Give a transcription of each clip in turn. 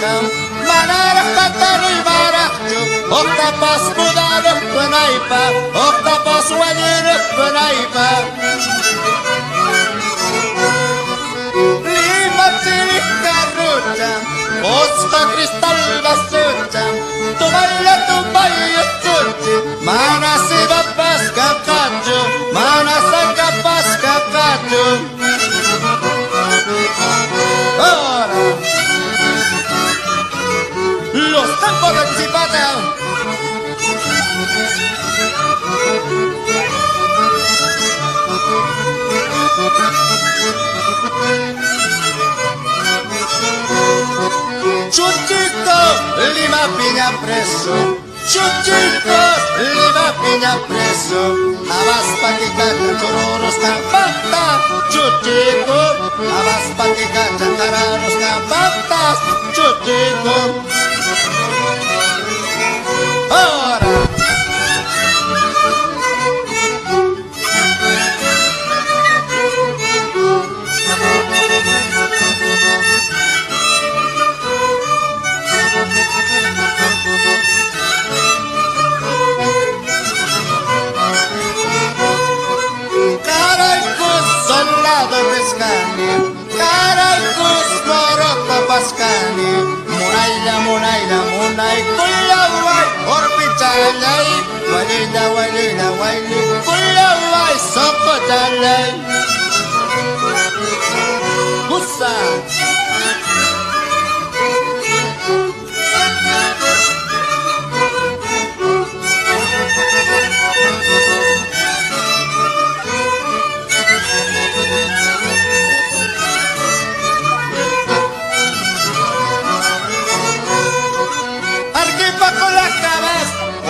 Marakam, Manara Katari Marakju, Octopus Buddha Panaipa, Octopus Wajir Panaipa. Lima Tiri Karutam, Osta Cristal Basutam, Tumaya Tumaya Tuti, Manasiva Pasca Kaju, Manasaka Pasca Kaju. Ahora, los tiempos de Chipata. Chuchico, Lima Piña preso. Chuchico, Lima Piña preso. Abas patica, chororos capata. Chuchico, abas patica, chantararos capatas. Chuchico. Ahora. Caracus Morocco Pascani, Munaila, Munaila, Munai, Kulawai, Orbitalai, Walida, Walida, Wali, Kulawai, Sokotalai. Hussa.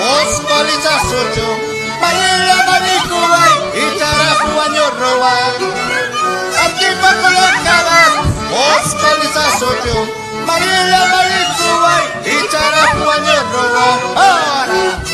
Oscolita Socho, Malela Malikuai, Itarafu Anyorroai. Aquí bajo la cabas, Oscolita Socho, Malela Malikuai, Itarafu Anyorroai. Ahora.